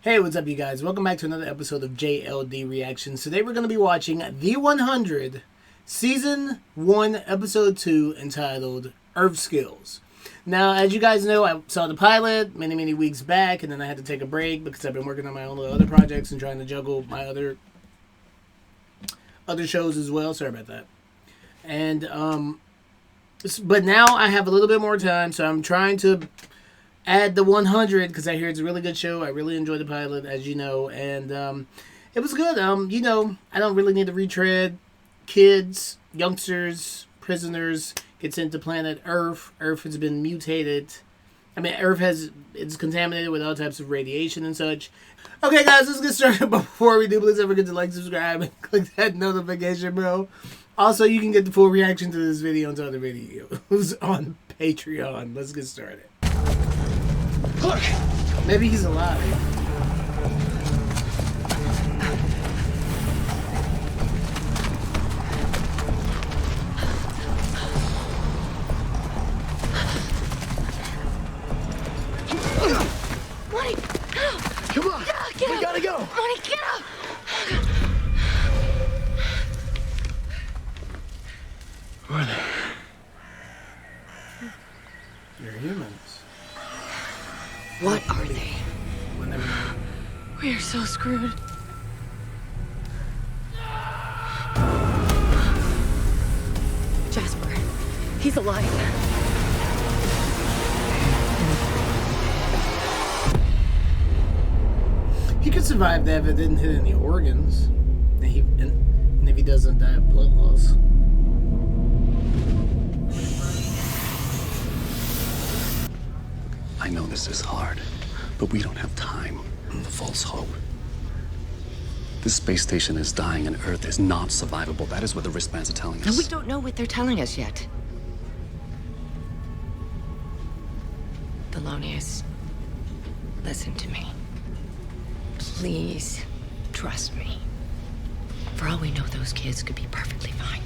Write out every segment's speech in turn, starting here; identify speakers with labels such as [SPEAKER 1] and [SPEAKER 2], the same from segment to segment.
[SPEAKER 1] Hey, what's up, you guys? Welcome back to another episode of JLD Reactions. Today we're going to be watching The 100, Season 1, Episode 2, entitled Earth Skills. Now, as you guys know, I saw the pilot many weeks back, and then I had to take a break because I've been working on my own other projects and trying to juggle my other shows as well. Sorry about that. And, but now I have a little bit more time, so I'm trying to add the 100 because I hear it's a really good show. I really enjoyed the pilot, as you know, and it was good. You know, I don't really need to retread. Kids, youngsters, prisoners get sent to planet Earth. Earth has been mutated. I mean, Earth it's contaminated with all types of radiation and such. Okay, guys, let's get started. Before we do, please don't forget to like, subscribe, and click that notification bell. Also, you can get the full reaction to this video and to other videos on Patreon. Let's get started. Look! Maybe he's alive.
[SPEAKER 2] Money!
[SPEAKER 1] Come on!
[SPEAKER 2] Get
[SPEAKER 1] we
[SPEAKER 2] up.
[SPEAKER 1] gotta go!
[SPEAKER 2] Money, get up!
[SPEAKER 1] What? You're humans.
[SPEAKER 2] What are they?
[SPEAKER 1] We'll never know.
[SPEAKER 2] We are so screwed. Jasper, he's alive.
[SPEAKER 1] He could survive that if it didn't hit any organs. And if he doesn't die of blood loss.
[SPEAKER 3] I know this is hard, but we don't have time for false hope. This space station is dying and Earth is not survivable. That is what the wristbands are telling us.
[SPEAKER 2] And we don't know what they're telling us yet. Thelonious, listen to me. Please trust me. For all we know, those kids could be perfectly fine,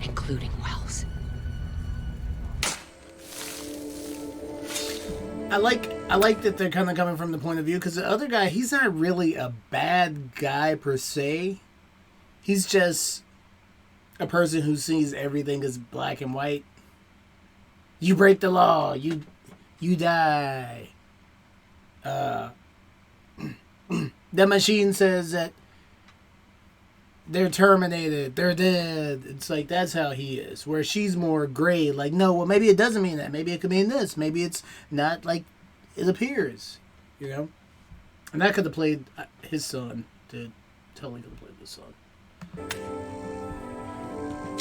[SPEAKER 2] including Wells.
[SPEAKER 1] I like that they're kind of coming from the point of view, because the other guy, he's not really a bad guy per se. He's just a person who sees everything as black and white. You break the law, you die. The machine says that they're terminated, they're dead. It's like, that's how he is. Where she's more gray, like, no, well, maybe it doesn't mean that. Maybe it could mean this. Maybe it's not like it appears, you know? And that could have played his son. Totally could have played his son.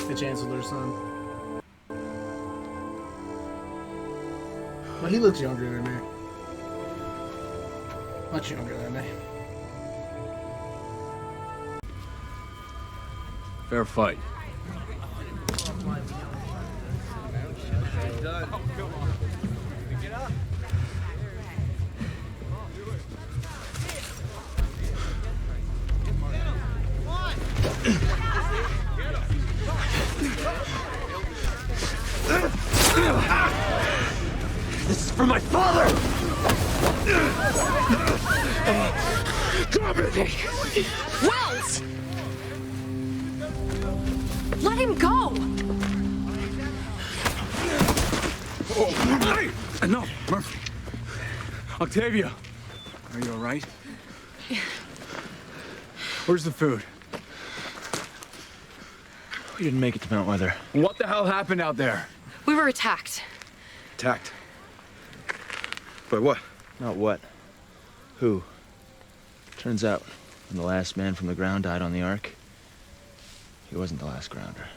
[SPEAKER 1] The Chancellor's son. Well, he looks younger than me. Much younger than me.
[SPEAKER 4] Fair fight.
[SPEAKER 3] This is for my father!
[SPEAKER 2] Wells! Let him go!
[SPEAKER 4] Oh, enough, Murphy. Octavia, are you all right? Where's the food?
[SPEAKER 5] We didn't make it to Mount Weather.
[SPEAKER 4] What the hell happened out there?
[SPEAKER 2] We were attacked.
[SPEAKER 5] Attacked. By what? Not what. Who? Turns out, when the last man from the ground died on the Ark, he wasn't the last grounder.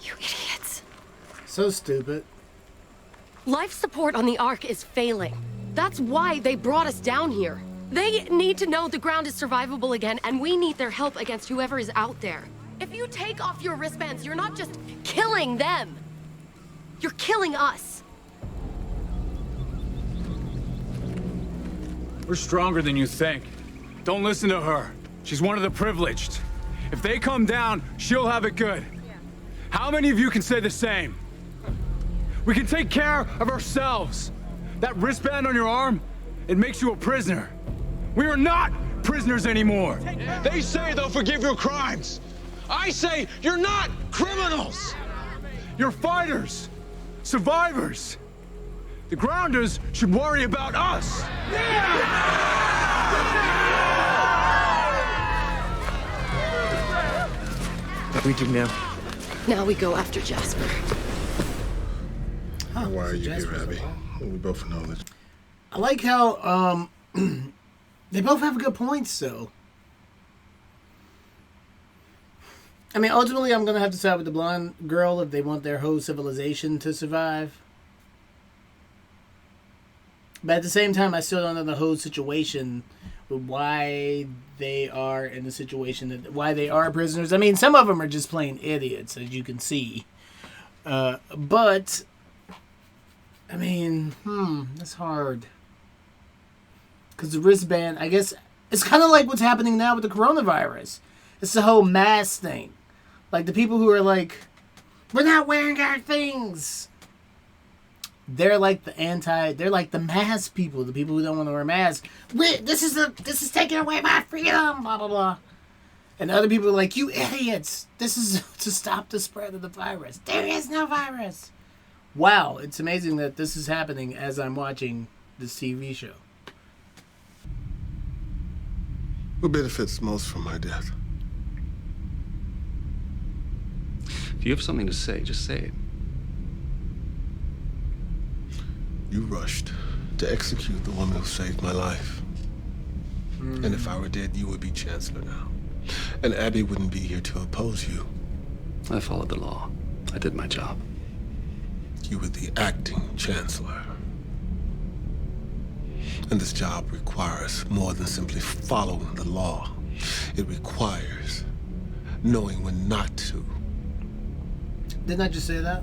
[SPEAKER 2] You idiots.
[SPEAKER 1] So stupid.
[SPEAKER 2] Life support on the Ark is failing. That's why they brought us down here. They need to know the ground is survivable again, and we need their help against whoever is out there. If you take off your wristbands, you're not just killing them. You're killing us.
[SPEAKER 4] We're stronger than you think. Don't listen to her. She's one of the privileged. If they come down, she'll have it good. How many of you can say the same? We can take care of ourselves. That wristband on your arm, it makes you a prisoner. We are not prisoners anymore.
[SPEAKER 6] They say they'll forgive your crimes. I say you're not criminals.
[SPEAKER 4] You're fighters, survivors. The Grounders should worry about us.
[SPEAKER 5] What do we do now?
[SPEAKER 2] Now we go after Jasper.
[SPEAKER 1] Huh,
[SPEAKER 7] Why are
[SPEAKER 1] so
[SPEAKER 7] you here,
[SPEAKER 1] Jasper's
[SPEAKER 7] Abby?
[SPEAKER 1] alive.
[SPEAKER 7] We both know that.
[SPEAKER 1] I like how they both have good points, though. I mean, ultimately, I'm gonna have to side with the blonde girl if they want their whole civilization to survive. But at the same time, I still don't know the whole situation with why they are in the situation that why they are prisoners. I mean, some of them are just plain idiots, as you can see. But I mean, that's hard. Because the wristband, I guess, it's kind of like what's happening now with the coronavirus. It's the whole mask thing. Like, the people who are like, we're not wearing our things. They're like they're like the mask people, the people who don't want to wear masks. This is taking away my freedom, blah, blah, blah. And other people are like, you idiots. This is to stop the spread of the virus. There is no virus. Wow, it's amazing that this is happening as I'm watching this TV show.
[SPEAKER 7] Who benefits most from my death?
[SPEAKER 3] If you have something to say, just say it.
[SPEAKER 7] You rushed to execute the woman who saved my life. And if I were dead, you would be Chancellor now. And Abby wouldn't be here to oppose you.
[SPEAKER 3] I followed the law. I did my job.
[SPEAKER 7] You were the acting Chancellor. And this job requires more than simply following the law. It requires knowing when not to.
[SPEAKER 1] Didn't I just say that?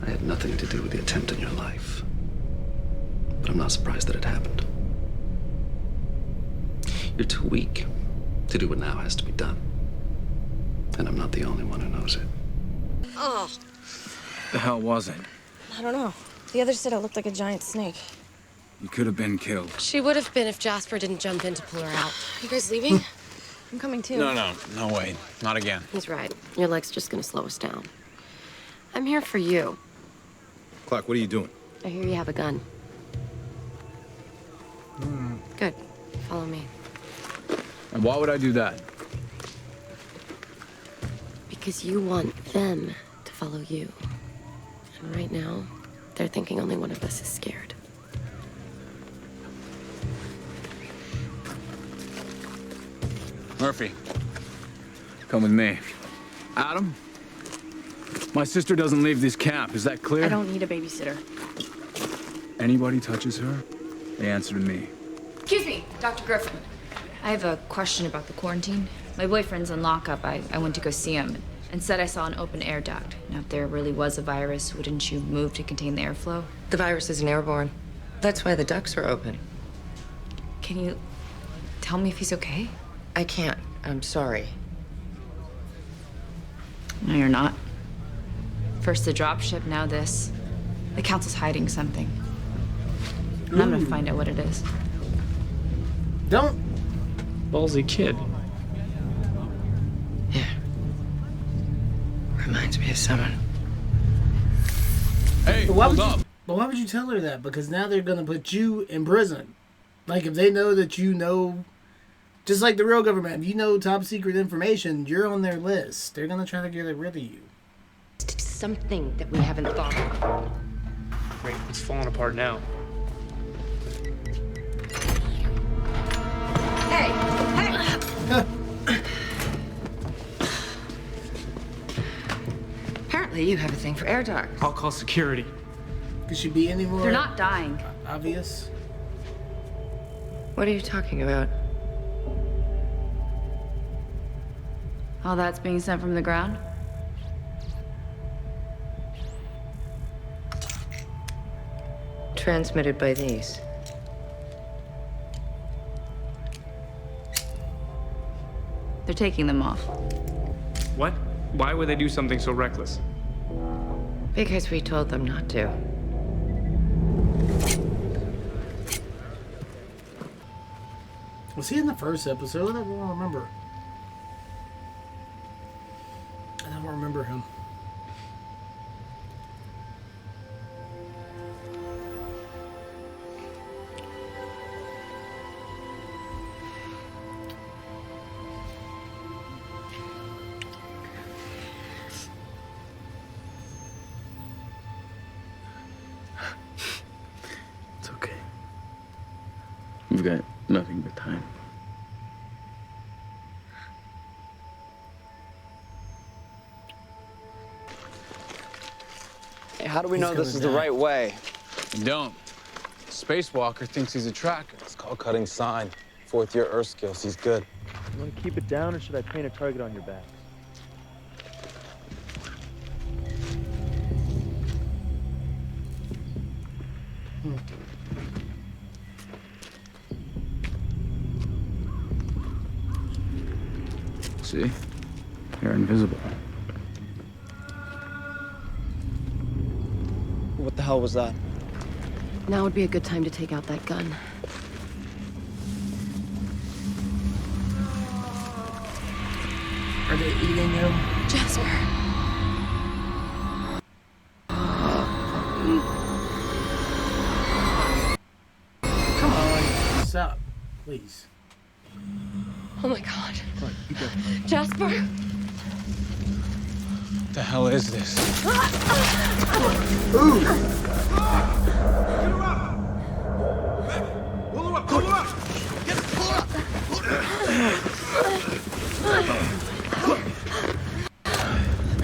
[SPEAKER 3] I had nothing to do with the attempt on your life. But I'm not surprised that it happened. You're too weak to do what now has to be done. And I'm not the only one who knows it.
[SPEAKER 2] Oh,
[SPEAKER 4] The hell was it?
[SPEAKER 8] I don't know. The others said it looked like a giant snake.
[SPEAKER 4] You could have been killed.
[SPEAKER 2] she would have been if Jasper didn't jump in to pull her out.
[SPEAKER 8] You guys leaving? I'm coming too.
[SPEAKER 6] No way. Not again.
[SPEAKER 2] He's right. Your leg's just gonna slow us down. I'm here for you.
[SPEAKER 6] Clark, what are you doing?
[SPEAKER 2] I hear you have a gun. Good. Follow me.
[SPEAKER 4] And why would I do that?
[SPEAKER 2] Because you want them to follow you. And right now, they're thinking only one of us is scared.
[SPEAKER 4] Murphy, come with me. Adam, my sister doesn't leave this camp. Is that clear?
[SPEAKER 8] I don't need a babysitter.
[SPEAKER 4] Anybody touches her, they answer to me.
[SPEAKER 9] Excuse me, Dr. Griffin. I have a question about the quarantine. My boyfriend's in lockup. I went to go see him and said I saw an open air duct. Now, if there really was a virus, wouldn't you move to contain the airflow?
[SPEAKER 10] The virus isn't airborne. That's why the ducts are open.
[SPEAKER 9] Can you tell me if he's okay?
[SPEAKER 10] I can't. I'm sorry.
[SPEAKER 9] No, you're not. First the dropship, now this. The council's hiding something. And I'm gonna find out what it is.
[SPEAKER 1] Don't.
[SPEAKER 5] Ballsy kid.
[SPEAKER 10] Yeah. Reminds me of someone.
[SPEAKER 4] Hey,
[SPEAKER 1] But why
[SPEAKER 4] hold
[SPEAKER 1] would
[SPEAKER 4] up.
[SPEAKER 1] you? But why would you tell her that? Because now they're gonna put you in prison. Like, if they know that you know, just like the real government, if you know top secret information, you're on their list. They're gonna try to get rid of you.
[SPEAKER 10] Something that we haven't thought of.
[SPEAKER 5] Great, it's falling apart now.
[SPEAKER 9] Hey!
[SPEAKER 10] Apparently you have a thing for air ducts.
[SPEAKER 5] I'll call security.
[SPEAKER 1] Could she be any more
[SPEAKER 9] They're not dying.
[SPEAKER 1] obvious?
[SPEAKER 10] What are you talking about?
[SPEAKER 9] All that's being sent from the ground?
[SPEAKER 10] Transmitted by these.
[SPEAKER 9] They're taking them off.
[SPEAKER 5] What? Why would they do something so reckless?
[SPEAKER 10] Because we told them not to.
[SPEAKER 1] Was he in the first episode? I don't remember. I don't remember him.
[SPEAKER 5] It's okay. We've got nothing but time.
[SPEAKER 11] Hey, how do we know this is the right way?
[SPEAKER 4] You don't. Spacewalker thinks he's a tracker.
[SPEAKER 6] It's called cutting sign. 4th year Earth skills. He's good.
[SPEAKER 5] You want to keep it down, or should I paint a target on your back?
[SPEAKER 4] See? You're invisible.
[SPEAKER 11] What the hell was that?
[SPEAKER 2] Now would be a good time to take out that gun.
[SPEAKER 1] Are they eating him?
[SPEAKER 2] Jasper.
[SPEAKER 1] Come on, stop, please.
[SPEAKER 2] Oh my god. Jasper!
[SPEAKER 4] What the hell is this?
[SPEAKER 1] Ooh!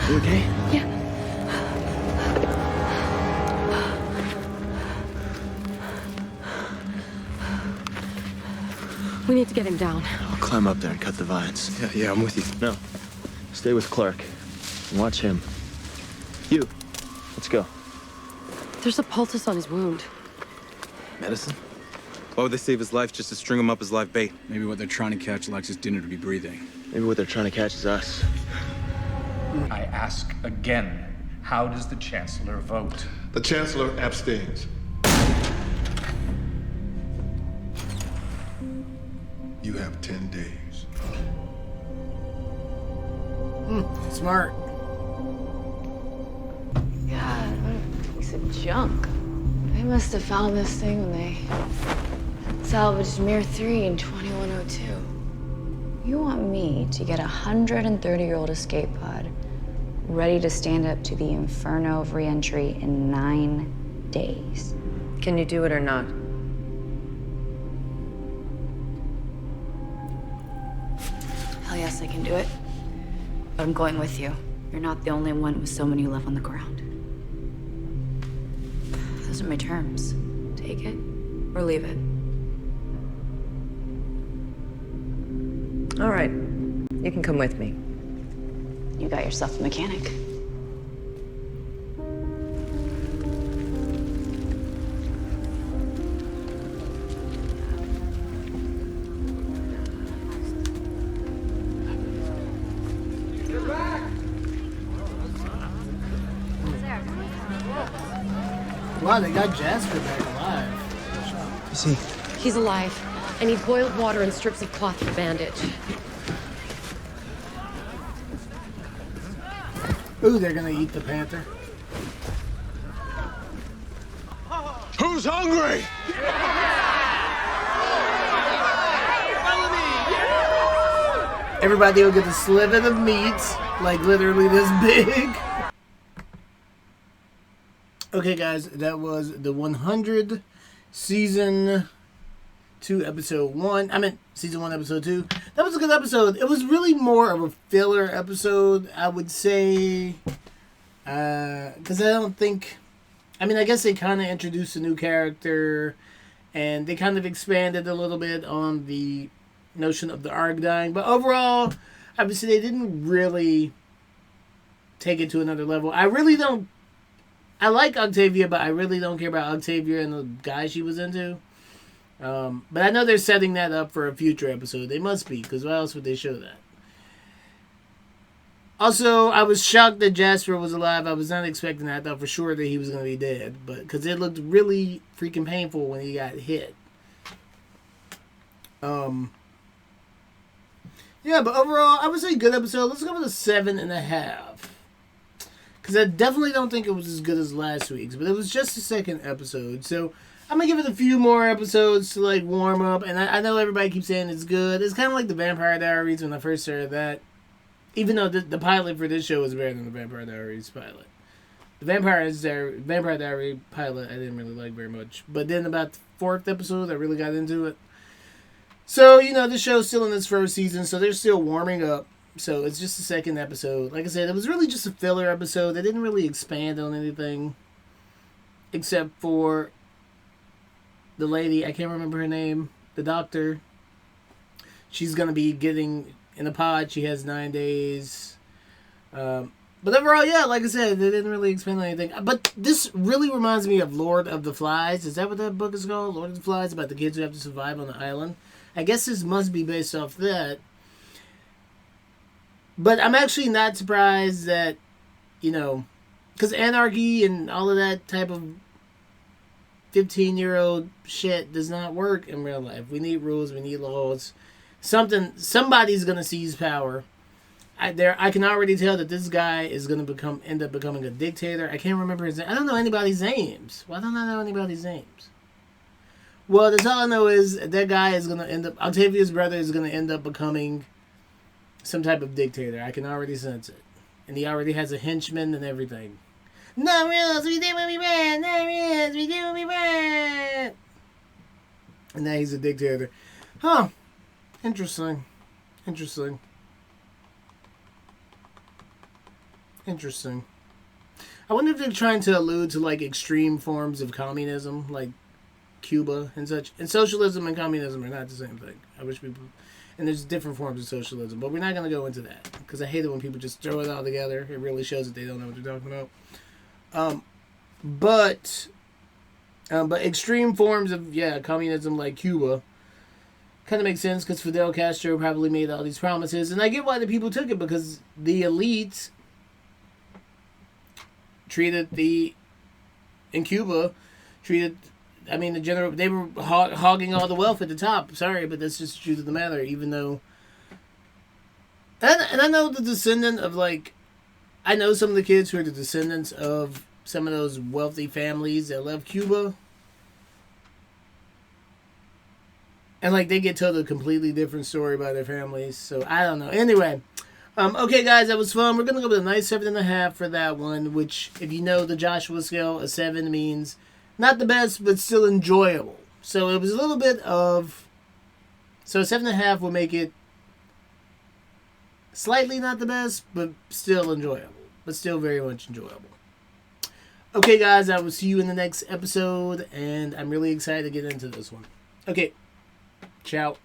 [SPEAKER 5] You okay?
[SPEAKER 2] Yeah. We need to get him down.
[SPEAKER 5] I'll climb up there and cut the vines.
[SPEAKER 6] Yeah, I'm with you.
[SPEAKER 5] No. Stay with Clark. And watch him. You. Let's go.
[SPEAKER 2] There's a poultice on his wound.
[SPEAKER 6] Medicine? Why would they save his life just to string him up as live bait?
[SPEAKER 4] Maybe what they're trying to catch likes his dinner to be breathing.
[SPEAKER 5] Maybe what they're trying to catch is us.
[SPEAKER 12] I ask again, how does the Chancellor vote?
[SPEAKER 7] The Chancellor abstains. You have 10 days.
[SPEAKER 1] Smart.
[SPEAKER 9] God, what a piece of junk. They must have found this thing when they salvaged Mir 3 in 2102. You want me to get a 130-year-old escape pod ready to stand up to the inferno of re-entry in 9 days?
[SPEAKER 10] Can you do it or not?
[SPEAKER 9] Hell yes, I can do it. But I'm going with you. You're not the only one with so many left on the ground. Those are my terms. Take it or leave it.
[SPEAKER 10] All right. You can come with me.
[SPEAKER 9] You got yourself a mechanic.
[SPEAKER 1] Wow, they got Jasper back alive.
[SPEAKER 5] Is he?
[SPEAKER 2] He's alive. I need boiled water and strips of cloth for bandage.
[SPEAKER 1] Ooh, they're gonna eat the panther.
[SPEAKER 6] Who's hungry?
[SPEAKER 1] Everybody will get a sliver of meat, like literally this big. Okay, guys, that was the 100 season 2 episode 1. I meant season 1 episode 2. That was a good episode. It was really more of a filler episode, I would say, because I don't think. I mean, I guess they kind of introduced a new character, and they kind of expanded a little bit on the notion of the Ark dying. But overall, obviously, they didn't really take it to another level. I really don't. I like Octavia, but I really don't care about Octavia and the guy she was into. But I know they're setting that up for a future episode. They must be, because why else would they show that? Also, I was shocked that Jasper was alive. I was not expecting that. I thought for sure that he was going to be dead. But because it looked really freaking painful when he got hit. Yeah, but overall, I would say good episode. Let's go with a 7.5. Because I definitely don't think it was as good as last week's, but it was just the second episode. So I'm going to give it a few more episodes to like warm up. And I know everybody keeps saying it's good. It's kind of like the Vampire Diaries when I first started that. Even though the pilot for this show was better than the Vampire Diaries pilot. The Vampire Diary pilot I didn't really like very much. But then about the 4th episode, I really got into it. So, you know, the show's still in its first season, so they're still warming up. So it's just the second episode. Like I said, it was really just a filler episode. They didn't really expand on anything. Except for the lady, I can't remember her name, the doctor. She's going to be getting in a pod. She has 9 days. But overall, yeah, like I said, they didn't really expand on anything. But this really reminds me of Lord of the Flies. Is that what that book is called? Lord of the Flies, about the kids who have to survive on the island. I guess this must be based off that. But I'm actually not surprised that, you know, because anarchy and all of that type of 15-year-old shit does not work in real life. We need rules, we need laws. Somebody's going to seize power. I can already tell that this guy is going to end up becoming a dictator. I can't remember his name. I don't know anybody's names. Why don't I know anybody's names? Well, that's all I know is that guy is going to end up... Octavia's brother is going to end up becoming some type of dictator. I can already sense it. And he already has a henchman and everything. No rules, we do what we want. No rules, we do what we want. And now he's a dictator. Huh. Interesting. Interesting. I wonder if they're trying to allude to, like, extreme forms of communism, like Cuba and such. And socialism and communism are not the same thing. I wish people... And there's different forms of socialism. But we're not going to go into that. Because I hate it when people just throw it all together. It really shows that they don't know what they're talking about. But extreme forms of, communism like Cuba kind of makes sense. Because Fidel Castro probably made all these promises. And I get why the people took it. Because the elites in Cuba, the general, they were hogging all the wealth at the top. Sorry, but that's just the truth of the matter, even though, and I know the descendant of, like, I know some of the kids who are the descendants of some of those wealthy families that left Cuba, and, like, they get told a completely different story by their families, so I don't know. Anyway, okay, guys, that was fun. We're going to go with a nice 7.5 for that one, which, if you know the Joshua scale, a 7 means not the best, but still enjoyable. So it was a little bit of... So 7.5 will make it slightly not the best, but still enjoyable. But still very much enjoyable. Okay, guys, I will see you in the next episode, and I'm really excited to get into this one. Okay, ciao.